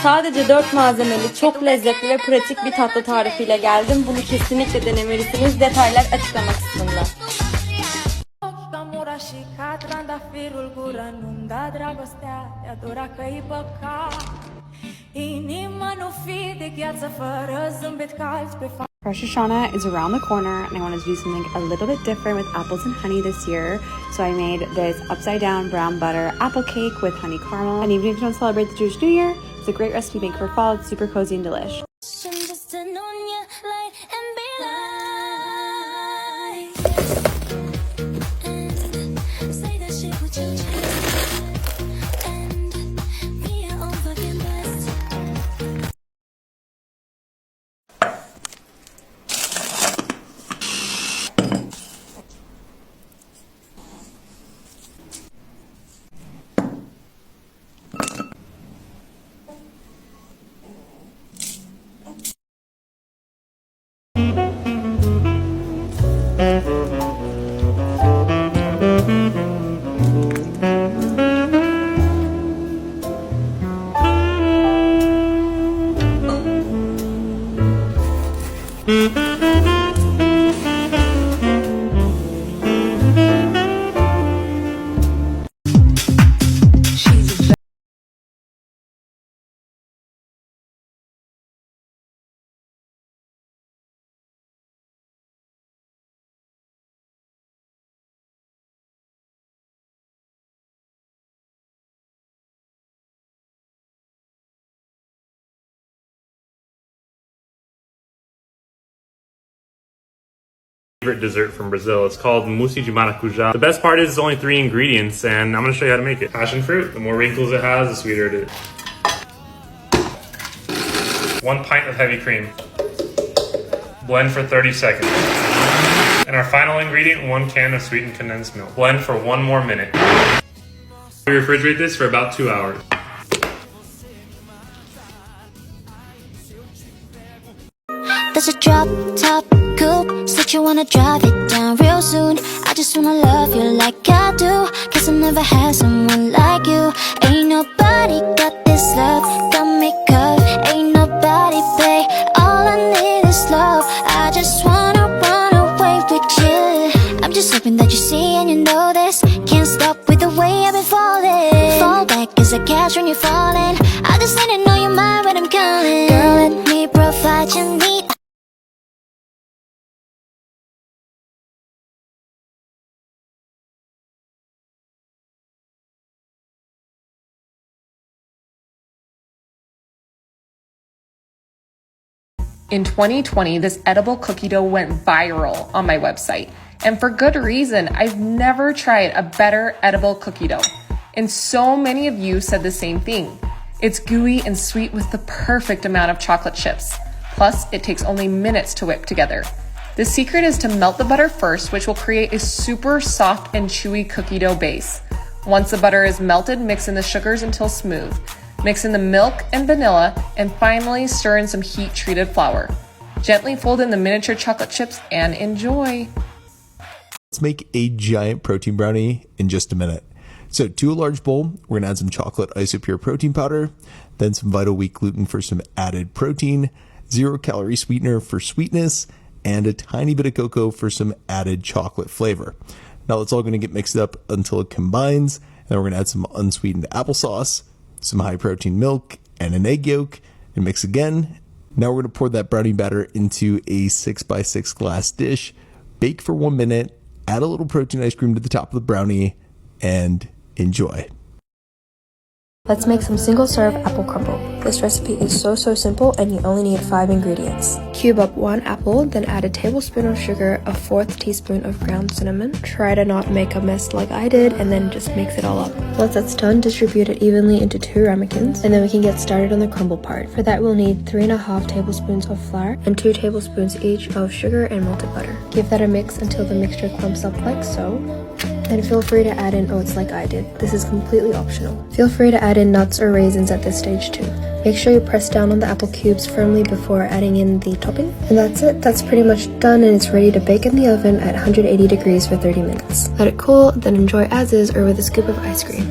Sadece 4 malzemeli, çok lezzetli ve pratik bir tatlı tarifiyle geldim. Bunu kesinlikle denemelisiniz. Detaylar açıklama kısmında. Rosh Hashanah is around the corner and I wanted to do something a little bit different with apples and honey this year. So I made this upside down brown butter apple cake with honey caramel. And even if you don't celebrate the Jewish New Year, it's a great recipe to make for fall. It's super cozy and delish. Favorite dessert from Brazil. It's called mousse de maracujá. The best part is it's only 3 ingredients, and I'm going to show you how to make it. Passion fruit. The more wrinkles it has, the sweeter it is. 1 pint of heavy cream. Blend for 30 seconds. And our final ingredient, 1 can of sweetened condensed milk. Blend for 1 more minute. We refrigerate this for about 2 hours. There's a drop top coupe, said you wanna drive it down real soon. I just wanna love you like I do, cause I never had someone like you. Ain't nobody got this love, got me covered. Ain't nobody pay, all I need is love. I just wanna run away with you. I'm just hoping that you see and you know this. Can't stop with the way I've been falling. Fall back as a catch when you're falling. I just need to know you're mine when I'm coming. Girl, let me provide your need. In 2020, this edible cookie dough went viral on my website. And for good reason, I've never tried a better edible cookie dough. And so many of you said the same thing. It's gooey and sweet with the perfect amount of chocolate chips. Plus, it takes only minutes to whip together. The secret is to melt the butter first, which will create a super soft and chewy cookie dough base. Once the butter is melted, mix in the sugars until smooth. Mix in the milk and vanilla, and finally stir in some heat-treated flour. Gently fold in the miniature chocolate chips and enjoy. Let's make a giant protein brownie in just a minute. So to a large bowl, we're gonna add some chocolate isopure protein powder, then some Vital Wheat gluten for some added protein, 0-calorie sweetener for sweetness, and a tiny bit of cocoa for some added chocolate flavor. Now it's all gonna get mixed up until it combines, and then we're gonna add some unsweetened applesauce, some high protein milk, and an egg yolk, and mix again. Now we're gonna pour that brownie batter into a 6x6 glass dish, bake for 1 minute, add a little protein ice cream to the top of the brownie, and enjoy. Let's make some single serve apple crumble. This recipe is so simple and you only need 5 ingredients. Cube up 1 apple, then add a tablespoon of sugar, a 1/4 teaspoon of ground cinnamon. Try to not make a mess like I did and then just mix it all up. Once that's done, distribute it evenly into 2 ramekins and then we can get started on the crumble part. For that we'll need 3.5 tablespoons of flour and 2 tablespoons each of sugar and melted butter. Give that a mix until the mixture clumps up like so. And feel free to add in oats like I did. This is completely optional. Feel free to add in nuts or raisins at this stage too. Make sure you press down on the apple cubes firmly before adding in the topping. And that's it. That's pretty much done and it's ready to bake in the oven at 180 degrees for 30 minutes. Let it cool, then enjoy as is or with a scoop of ice cream.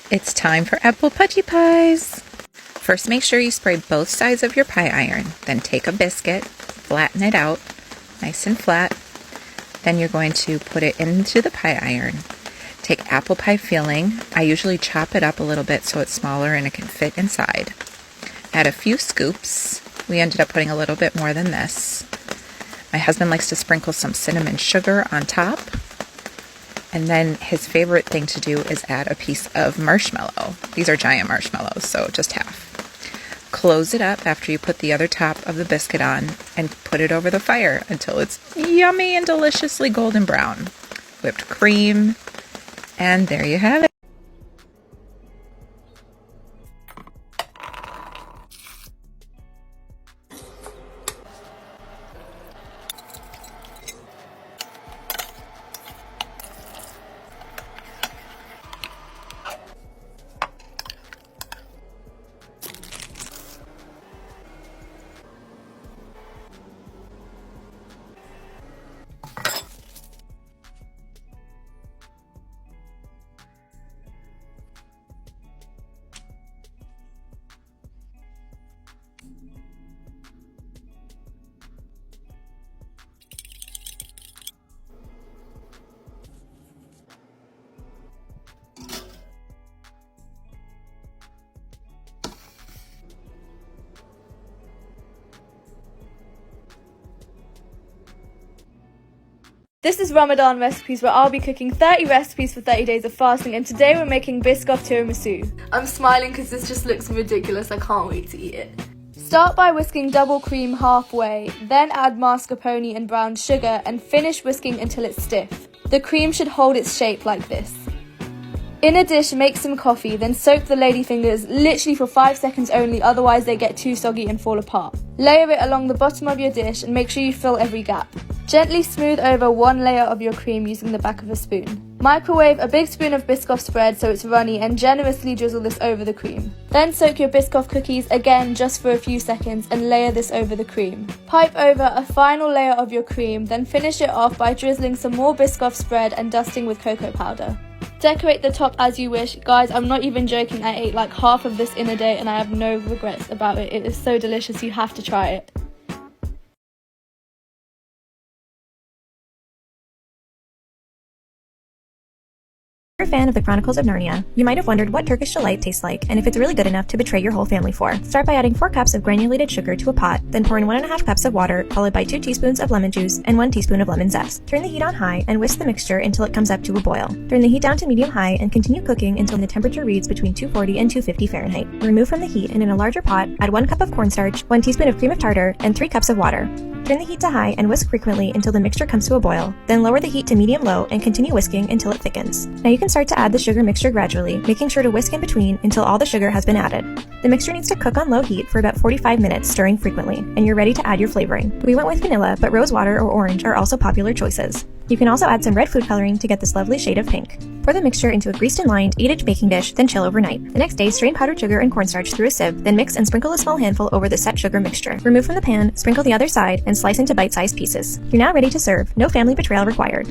It's time for apple pudgy pies. First, make sure you spray both sides of your pie iron. Then take a biscuit, flatten it out, nice and flat. Then you're going to put it into the pie iron. Take apple pie filling. I usually chop it up a little bit so it's smaller and it can fit inside. Add a few scoops. We ended up putting a little bit more than this. My husband likes to sprinkle some cinnamon sugar on top. And then his favorite thing to do is add a piece of marshmallow. These are giant marshmallows, so just half. Close it up after you put the other top of the biscuit on and put it over the fire until it's yummy and deliciously golden brown. Whipped cream, and there you have it. This is Ramadan Recipes, where I'll be cooking 30 recipes for 30 days of fasting, and today we're making Biscoff tiramisu. I'm smiling because this just looks ridiculous, I can't wait to eat it. Start by whisking double cream halfway, then add mascarpone and brown sugar, and finish whisking until it's stiff. The cream should hold its shape like this. In a dish, make some coffee, then soak the ladyfingers literally for 5 seconds only, otherwise they get too soggy and fall apart. Layer it along the bottom of your dish and make sure you fill every gap. Gently smooth over one layer of your cream using the back of a spoon. Microwave a big spoon of Biscoff spread so it's runny and generously drizzle this over the cream. Then soak your Biscoff cookies again just for a few seconds and layer this over the cream. Pipe over a final layer of your cream, then finish it off by drizzling some more Biscoff spread and dusting with cocoa powder. Decorate the top as you wish. Guys, I'm not even joking, I ate like half of this in a day and I have no regrets about it. It is so delicious, you have to try it. If you're a fan of the Chronicles of Narnia, you might have wondered what Turkish delight tastes like and if it's really good enough to betray your whole family for. Start by adding 4 cups of granulated sugar to a pot, then pour in 1.5 cups of water, followed by 2 teaspoons of lemon juice and 1 teaspoon of lemon zest. Turn the heat on high and whisk the mixture until it comes up to a boil. Turn the heat down to medium-high and continue cooking until the temperature reads between 240 and 250 Fahrenheit. Remove from the heat and in a larger pot, add 1 cup of cornstarch, 1 teaspoon of cream of tartar, and 3 cups of water. Turn the heat to high and whisk frequently until the mixture comes to a boil, then lower the heat to medium-low and continue whisking until it thickens. Now you can start to add the sugar mixture gradually, making sure to whisk in between until all the sugar has been added. The mixture needs to cook on low heat for about 45 minutes, stirring frequently, and you're ready to add your flavoring. We went with vanilla, but rose water or orange are also popular choices. You can also add some red food coloring to get this lovely shade of pink. Pour the mixture into a greased and lined 8-inch baking dish, then chill overnight. The next day, strain powdered sugar and cornstarch through a sieve, then mix and sprinkle a small handful over the set sugar mixture. Remove from the pan, sprinkle the other side, and slice into bite-sized pieces. You're now ready to serve. No family betrayal required.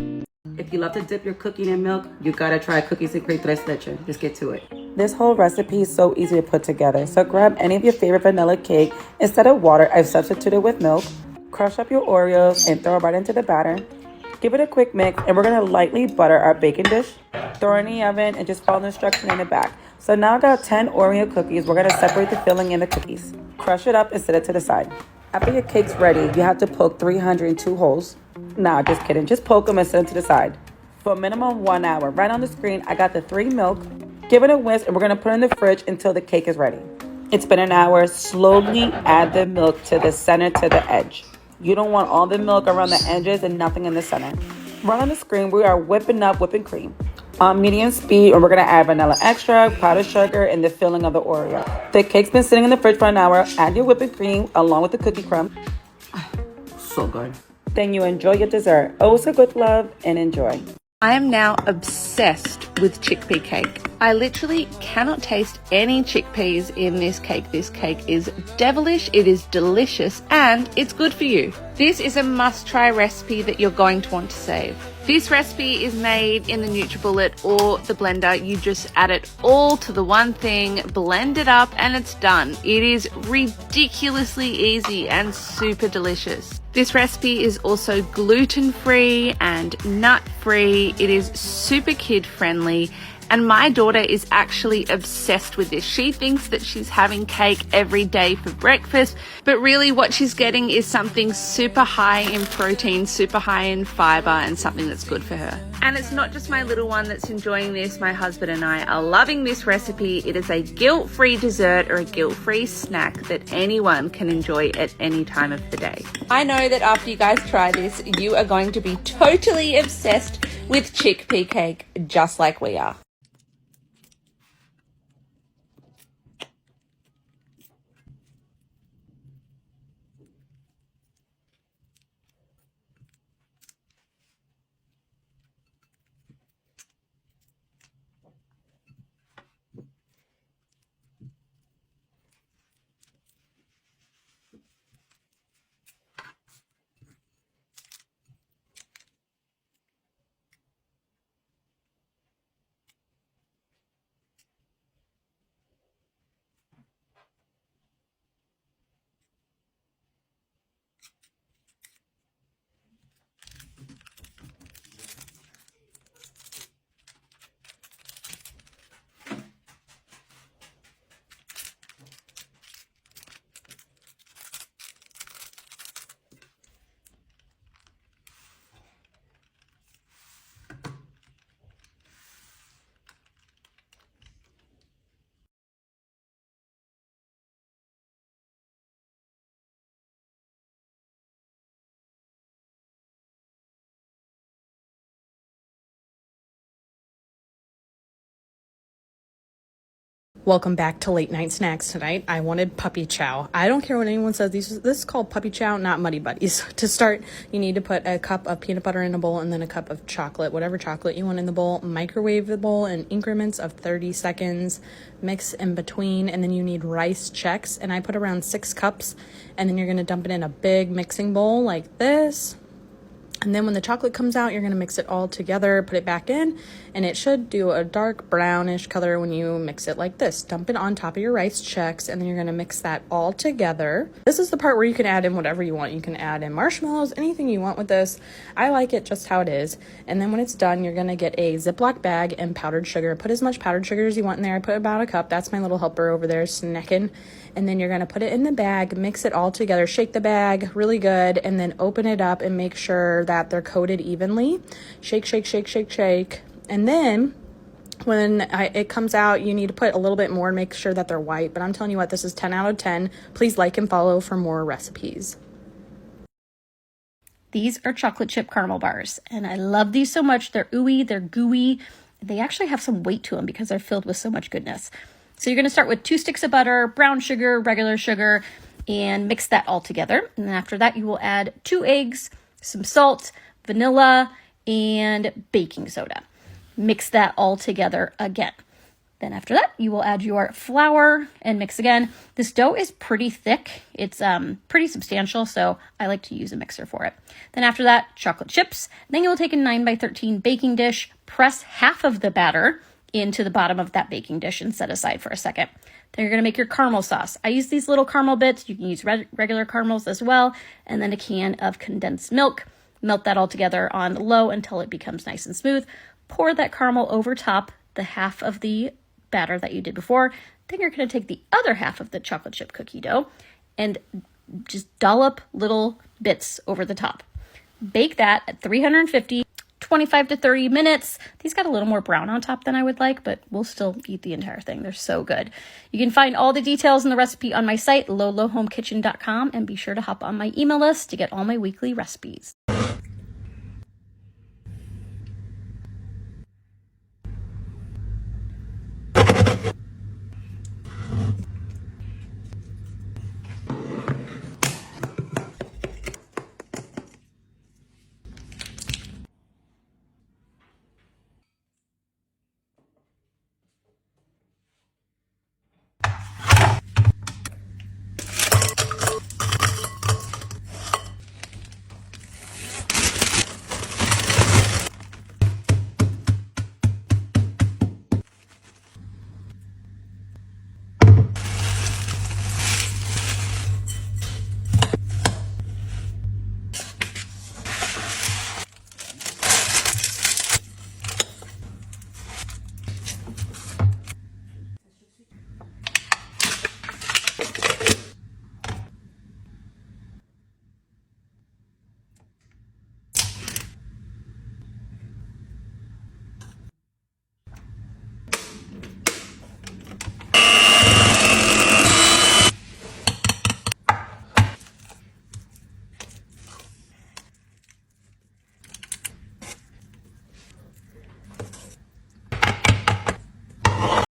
If you love to dip your cookie in milk, you gotta try cookies and cream tres leche. Let's get to it. This whole recipe is so easy to put together. So grab any of your favorite vanilla cake. Instead of water, I've substituted with milk. Crush up your Oreos and throw it right into the batter. Give it a quick mix, and we're gonna lightly butter our baking dish. Throw it in the oven and just follow the instruction in the back. So now I got 10 Oreo cookies. We're gonna separate the filling in the cookies. Crush it up and set it to the side. After your cake's ready, you have to poke 302 holes. Nah, just kidding. Just poke them and set them to the side. For a minimum 1 hour. Right on the screen, I got the 3 milk. Give it a whisk, and we're gonna put it in the fridge until the cake is ready. It's been an hour. Slowly add the milk to the center to the edge. You don't want all the milk around the edges and nothing in the center. Right on the screen, we are whipping up whipping cream on medium speed, and we're gonna add vanilla extract, powdered sugar, and the filling of the Oreo. The cake's been sitting in the fridge for an hour. Add your whipping cream along with the cookie crumb. So good. Then you enjoy your dessert. Oh, so good, love, and enjoy. I am now obsessed with chickpea cake. I literally cannot taste any chickpeas in this cake. This cake is devilish, it is delicious, and it's good for you. This is a must-try recipe that you're going to want to save. This recipe is made in the NutriBullet or the blender. You just add it all to the one thing, blend it up, and it's done. It is ridiculously easy and super delicious. This recipe is also gluten-free and nut-free. It is super kid-friendly. And my daughter is actually obsessed with this. She thinks that she's having cake every day for breakfast, but really what she's getting is something super high in protein, super high in fiber, and something that's good for her. And it's not just my little one that's enjoying this. My husband and I are loving this recipe. It is a guilt-free dessert or a guilt-free snack that anyone can enjoy at any time of the day. I know that after you guys try this, you are going to be totally obsessed with chickpea cake, just like we are. Welcome back to Late Night Snacks. Tonight I wanted puppy chow. I don't care what anyone says. This is called puppy chow, not Muddy Buddies. To start, you need to put a cup of peanut butter in a bowl and then a cup of chocolate, whatever chocolate you want in the bowl. Microwave the bowl in increments of 30 seconds. Mix in between, and then you need rice checks. And I put around 6 cups, and then you're going to dump it in a big mixing bowl like this. And then when the chocolate comes out, you're going to mix it all together, put it back in, and it should do a dark brownish color when you mix it like this. Dump it on top of your rice checks, and then you're going to mix that all together. This is the part where you can add in whatever you want. You can add in marshmallows, anything you want with this. I like it just how it is. And then when it's done, you're going to get a Ziploc bag and powdered sugar. Put as much powdered sugar as you want in there. I put about a cup. That's my little helper over there snacking. And then you're going to put it in the bag, mix it all together, shake the bag really good, and then open it up and make sure that they're coated evenly. Shake, shake, shake, shake, shake. And then when it comes out, you need to put a little bit more and make sure that they're white. But I'm telling you what, this is 10 out of 10. Please like and follow for more recipes. These are chocolate chip caramel bars, and I love these so much. They're ooey, they're gooey. They actually have some weight to them because they're filled with so much goodness. So you're going to start with 2 sticks of butter, brown sugar, regular sugar, and mix that all together. And then after that, you will add 2 eggs, some salt, vanilla, and baking soda. Mix that all together again. Then after that, you will add your flour and mix again. This dough is pretty thick. It's pretty substantial, so I like to use a mixer for it. Then after that, chocolate chips. Then you will take a 9x13 baking dish, press half of the batter into the bottom of that baking dish and set aside for a second. Then you're going to make your caramel sauce. I use these little caramel bits. You can use regular caramels as well. And then a can of condensed milk. Melt that all together on low until it becomes nice and smooth. Pour that caramel over top the half of the batter that you did before. Then you're going to take the other half of the chocolate chip cookie dough and just dollop little bits over the top. Bake that at 350, 25 to 30 minutes. These got a little more brown on top than I would like, but we'll still eat the entire thing. They're so good. You can find all the details in the recipe on my site, lolohomekitchen.com, and be sure to hop on my email list to get all my weekly recipes.